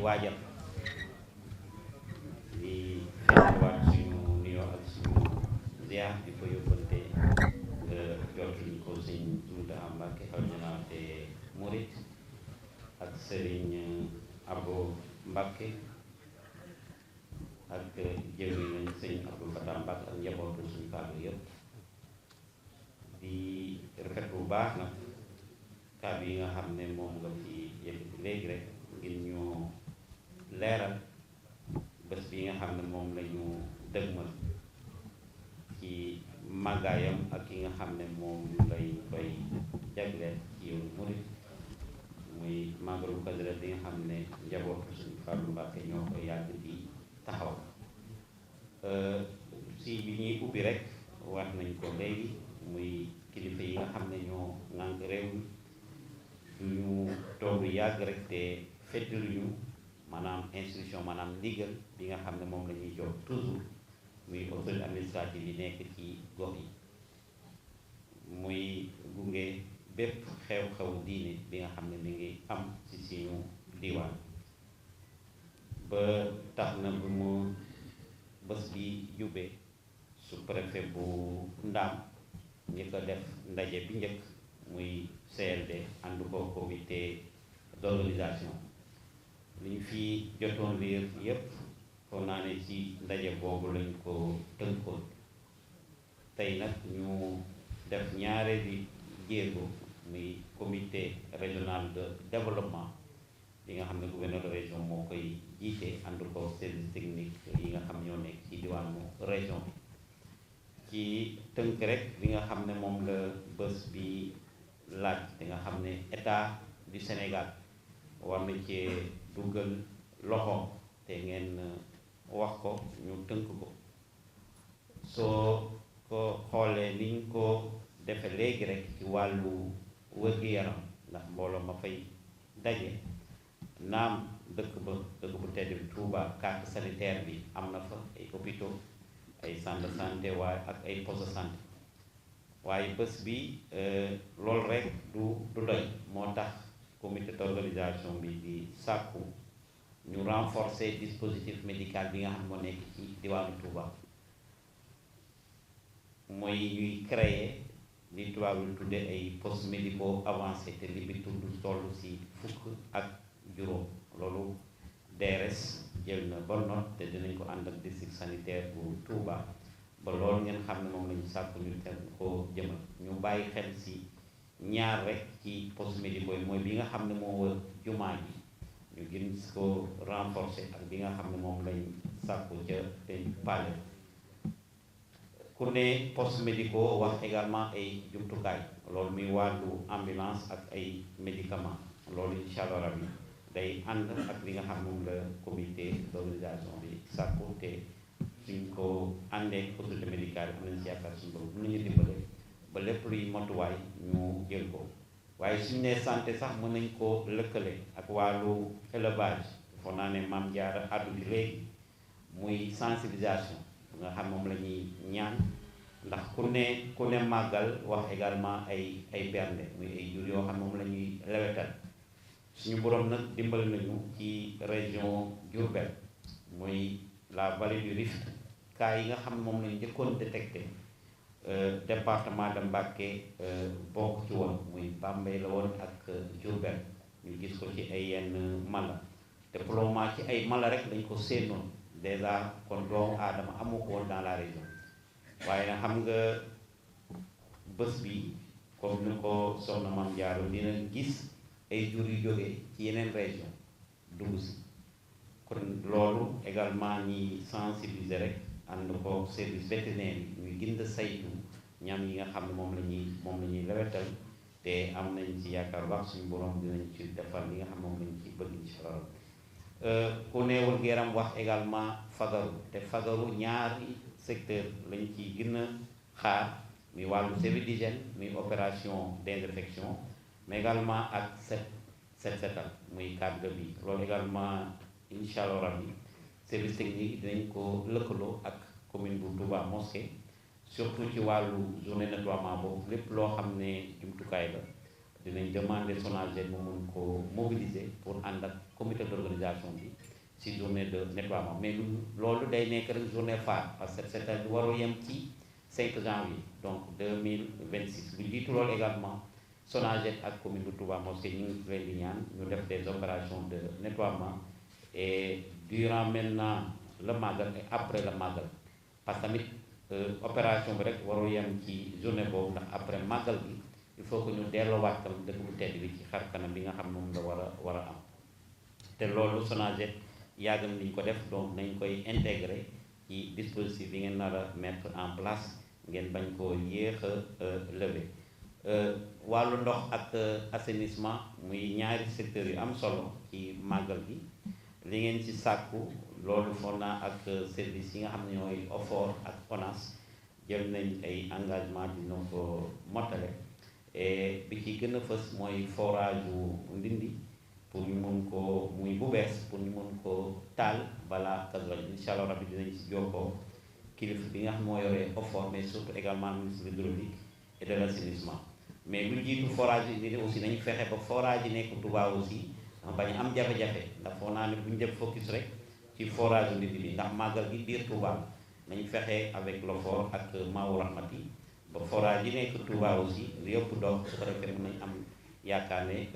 waajal di feeñwaat suñu nuyoo ak suñu ziar di ko yóbbante nga jotuñu ko sëñ Mountakha Mbacké xalifa général des Mourides ak Serigne Abo Mbacké ak jëwriñ nañ sëñ Abdou Fatah Mbacké ak njabootu suñu kàddu yëpp di rafet bu baax nag kàddu yi nga xam ne moom nga fi yëkkati léegi rek ngir ñu leeral bés bi nga xam ne moom la ñu dëgmal ci màggaayam ak ki nga xam ne moom lay koy jagleel ci yoonu murit muy màggalu Kazu Rajab bi nga xam ne njabootu suñu Fallou Mbacké ñoo koy yàgg di taxaw si bi ñuy ubbi rek wax nañ ko léegi muy kilifa yi nga xam ne ñoo ŋànk réew mi ñu toog yàgg rek te feddaluñu maanaam instruction maanaam ndigal bi nga xam ne moom la ñuy jox toujours muy autorité administrative yi nekk ci gox yi muy gunge bépp xew-xew diine bi nga xam ne mi ngi am ci suñu diwaan ba tax na bu mu bés bi jubee sous-préfet bu Ndaam ñi ko def ndaje bi njëkk muy CLD ànd ko comité d'organisation li ñu fi jotoon liir yépp foog naa ne ci ndaje boobu lañ ko tënkoon tey nag ñu def ñaareeli jéego muy comité régional de développement bi nga xam ne gouverneur de région moo koy jiite ànd ko service technique yi nga xam ñoo nekk ci diwaanu région bi ci tënk rek li nga xam ne moom la bés bi laaj te nga xam ne état du Sénégal war na cee dugal loxo te ngeen wax ko ñu tënk ko soo ko xoolee niñ ko defe léegi rek ci wàllu wér-gu-yaram ndax mbooloo ma fay daje naam dëkk bu tedd bi Touba carte sanitaire bi am na fa ay hôpitaux ay centre de santé waaye ak ay poste de santé waaye bés bi loolu rek du doy moo tax comité d'organisation bi di sàkku ñu renforcer dispositif médical bi nga xam moo nekk ci diwaanu Touba mooy ñuy créer li tubaab lu tudde ay postes médicaux avancés te li bi tudd toll ci fukk ak juróom loolu DRS jël na ba note te dinañ ko ànd ak district sanitaire bu Touba ba loolu ngeen xam ne moom lañu sàkku ñu teg ko jëmal ñu bàyyi xel ci ñaar rek ci postes médicaux yi mooy bi nga xam ne moo wër jumaa ji ñu gën ko renforcer ak bi nga xam ne moom lañ sàkku ca te palais ku ne postes médicaux wax également ay jumtukaay loolu muy wàllu ambulance ak ay médicaments loolu incha allah rabbi day ànd ak li nga xam moom la comité d'organisation bi sàkku te suñ ko àndee autorité médicale yi am nañ si yaakaar suñu borom bu nañu dimbale ba lépp luy matuwaay ñu jël ko waaye suñu nee santé sax mën nañ ko lëkkale ak wàllu élevage foog naa ne Mame Diarra addu bi léegi muy sensibilisation nga xam moom la ñuy ñaan ndax ku ne màggal wax également ay bernde muy ay jur yoo xam moom la ñuy lewetal suñu borom nag dimbal nañu ci région Diourbel muy la vallée du Rift cas yi nga xam moom lañu njëkkoon détecté département de Mbacké bokk ci woon muy Bambey la woon ak Diourbel ñu gis ko ci ay yenn mala te pour le moment ci ay mala rek dañ ko séenoon déjà kon doomu aadama amu ko woon dans la région waaye nag xam nga bés bi comme ni ko soxna Mame Diarra dina gis ay jur yu jógee ci yeneen région dugg si kon loolu également ñi sensibiliser rek ànd ko service vétérinaire yi ñuy gën a saytu ñam yi nga xam ne moom la ñuy lewetal te am nañ ci yaakaar baax suñu borom dinañ ci defal li nga xam moom lañ ci bëgg incha allah ku ne wér-gu-yaram wax également fagaru te fagaru ñaari secteur lañ ci gën a xaar muy wàllu service d'hygiène muy opération désinfection mais également ak setal muy cadre bi loolu également incha allah rabbi service technique dinañ ko lëkkaloo ak commune bu Touba Mosquée surtout ci wàllu journée nettoiement boobu lépp loo xam ne jumtukaay la dinañ demander Sonaged mu mun ko mobiliser pour ànd ak comité d'organisation bi ci journée de nettoiement mais loolu day nekk rek journée phare parce que c'est warul yem ci 5 janvier donc 2026 lu jiitu loolu également Sonaged ak commune de Touba Mosquée ñu ngi leen di ñaan ñu def des opérations de nettoiement et durant maintenant le magal et après le magal parce que tamit opération bi rek warul yem ci journée boobu ndax après magal bi il faut que ñu delloowaat tam dëkk bu tedd bi ci xar kanam bi nga xam moom la war a am te loolu Sonaged yàgg na liñ ko def donc nañ koy intégrer ci dispositif bi ngeen nar a mettre en place ngeen bañ koo yéex a lever wàllu ndox ak assainissement muy ñaari secteurs yu am solo ci màggal gi li ngeen ci sàkku loolu foog naa ak service yi nga xam ne ñooy OFOR ak ONAS jël nañ ay engagement dina ko mottale et bi ci gën a fës mooy forage wu Ndindi pour ñu mun ko muy bu bees pour ñu mun ko taal balaa Kazu Rajab incha allah rabbi dinañ ci jokkoo kilifa bi nga xam moo yoree OFOR mais surtout également ministre de l'hydraulique et de l'assainissement mais lu jiitu forage yi Ndindi aussi nañu fexe ba forage yi nekk Touba aussi bañ am jafe-jafe ndax foo naa ne bu ñu def focus rek ci forage yu Ndindi bi ndax màggal gi biir Touba nañu fexe avec l'OFOR ak Maou Rahmati ba forage yi nekk Touba aussi yëpp dox su ko defee mën nañ am yaakaar ne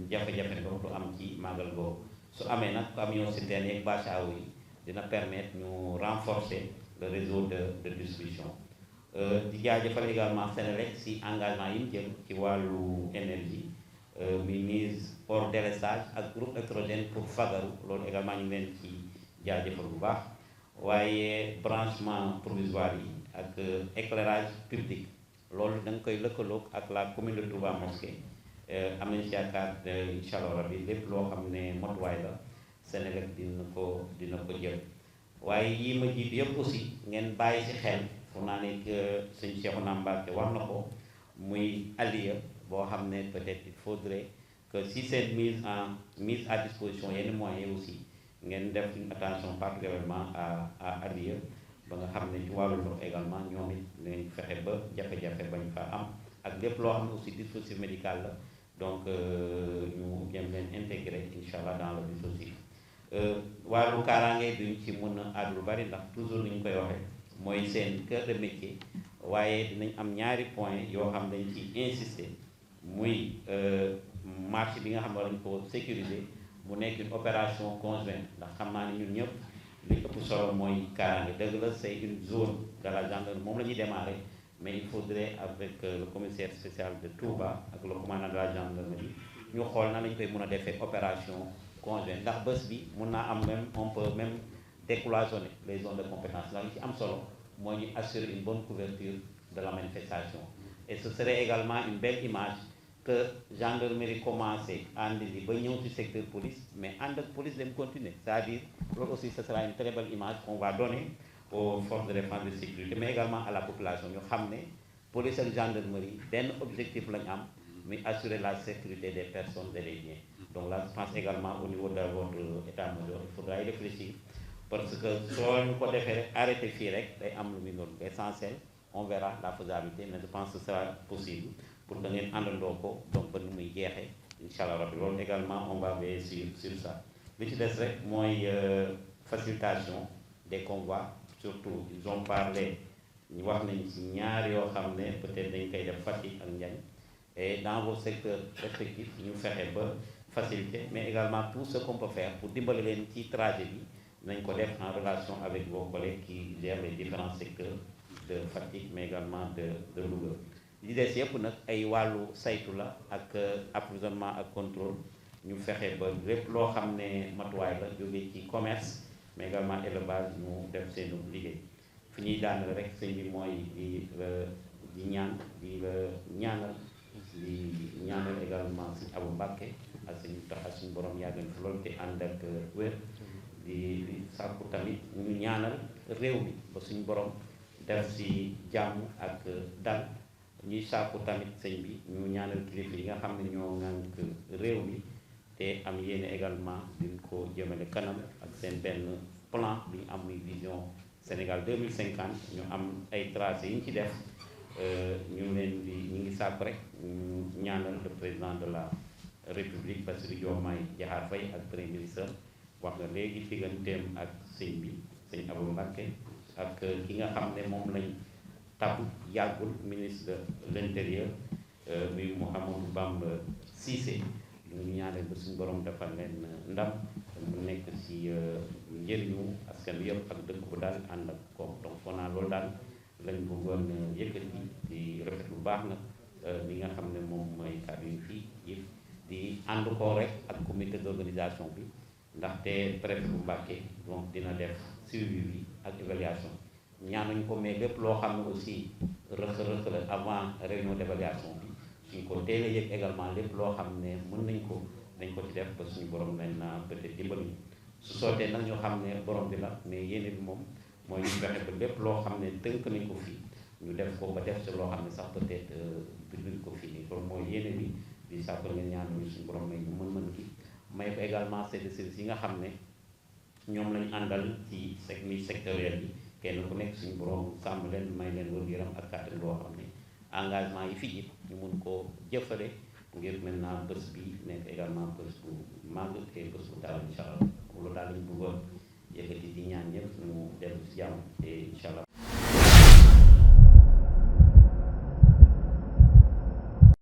jafe-jafe ndox du am ci màggal googu su amee nag camion citerne yeeg bâche à eau yi dina permettre ñu renforcer le réseau de distribution di jaajëfal également Senelec si engagement yi mu jël ci wàllu énergie mi mise hors délestage ak groupe électrogène pour fagaru loolu également ñu ngi leen ci jaajëfal bu baax waaye branchement provisoire yi ak éclairage public loolu da nga koy lëkkaloog ak la commune de Touba Mosquée am nañu ci yaakaar incha allah rabbi lépp loo xam ne motuwaay la Senelec dina ko jël waaye yii ma jiit yëpp aussi ngeen bàyyi ci xel fu naa ne sëñ Cheikhouna Mbacké wax na ko muy allié boo xam ne peut-être il faudrait que si c'est mise à disposition yenn moyens aussi ngeen def une attention particulièrement à allié ba nga xam ne ci wàllu ndox également ñoom it dinañ fexe ba jafe-jafe bañ fa am ak lépp loo xam ne aussi dispositif médical la donc ñu jëm leen intégré incha allah dans le dispositif wàllu kaaraange duñ ci mën a àddu lu bari ndax toujours ni ñu koy waxee mooy seen cœur de métier waaye dinañ am ñaari point yoo xam dañ ci insister muy marché bi nga xam ne dañ ko sécuriser mu nekk une opération conjointe ndax xam naa ne ñun ñëpp li ëpp solo mooy kaaraange dëgg la c'est une zone de la gendarmerie moom la ñuy démarrer mais il faudrait avec le commissaire spécial de Touba ak le commandant de la gendarmerie ñu xool na lañ koy mën a defee opération conjointe ndax bés bi mun naa am même on peut même décloisonner les zones de compétence ndax li ci am solo mooy ñu assurer une bonne couverture de la manifestation et ce serait également une belle image que gendarmerie commencé ànd li ba ñëw ci secteur police mais ànd ak police dem continuer c'est-à-dire loolu aussi ce sera une très belle image qu'on va donner aux forces de défense et de sécurité mais également à la population ñu xam ne police ak gendarmerie benn objectif lañu am muy assurer la sécurité des personnes et des biens donc là je pense également au niveau de votre état-major il faudra y réfléchir parce que soo ñu ko defee rek arrêté fii rek day am lu muy noonu l'essentiel on verra la faisabilité mais je pense que ce sera possible pour que ngeen àndandoo ko donc ba nu muy jeexee incha allah rabbi loolu également on va veiller sur ça li ci des rek mooy facilitation des convois surtout ils ont parlé ñu wax nañ ci ñaar yoo xam ne peut-être dañ koy def Fatick ak Ndiagne et dans vos secteurs respectifs ñu fexe ba faciliter mais également tout ce qu'on peut faire pour dimbali leen ci trajet bi nañ ko def en relation avec vos collègues qui gèrent les différents secteurs de Fatick mais également de Louga li des yëpp nag ay wàllu saytu la ak approvisionnement ak contrôle ñu fexe ba lépp loo xam ne matuwaay la jóge ci commerce mais également élevage ñu def seenu liggéey fi ñuy daanal rek sëñ bi mooy di ñaan di la ñaanal di ñaanal également suñu Abu Mbàkke ak suñu taxa suñu borom yàggal fi loolu te ànd ak wér di sàkku tamit ñu ñaanal réew mi ba suñu borom def si jàmm ak dal ñuy sàkku tamit sëñ bi ñu ñaanal kilifa yi nga xam ne ñoo ŋànk réew mi te am yéene également diñ ko jëmale kanam ak seen benn plan bi ñu am muy vision Sénégal 2050 ñu am ay tracés yi ñu ci def ñu ngi sàkku rek ñaanal le président de la république Bassirou Diomaye Diakhar Faye ak premier ministre wax nga léegi digganteem ak sëñ bi sëñ Abou Mbacké ak ki nga xam ne moom lañ tabb yàggul ministre de l'intérieur muy Mouhamadou Bamba Cissé ñu ñaanal ba suñu borom defal leen ndam mu nekk ci njëriñu askan wi yëpp ak dëkk bu daal ànd ak koom donc foo naa loolu daal lañ bëggoon yëkkati di rafet bu baax nag li nga xam ne moom mooy kàddu yi fii yëpp di ànd ko rek ak comité d'organisation bi ndaxte préfet bu Mbacké donc dina def suivi bi ak évaluation ñaanuñ ko mais lépp loo xam ne aussi rëq-rëq la avant réunion d'évaluation bi suñ ko teel a yëg également lépp loo xam ne mën nañ ko dañ ko ci def ba suñu borom maintenant peut-être dimbali su sootee nag ñoo xam ne borom bi la mais yéene bi moom mooy ñu fexe ba lépp loo xam ne tënk nañ ko fii ñu def ko ba def ci loo xam ne sax peut-être binduñ ko fii nii loolu mooy yéene bi di sàkku ngeen ñaan ñu suñu borom may ñu mën ki may ko également c'est de services yi nga xam ne ñoom lañ àndal ci sectoriel yi kenn ku nekk suñu borom sàmm leen may leen wér-gu-yaram ak kàttan boo xam ne engagement yi fii it ñu mun koo jëfale ngir maintenant bés bi nekk également bés bu màgg te bés bu daal incha allah loolu daal lañ bëggoon yëkkati di ñaan ñëpp ñu dellu si jàmm te incha allah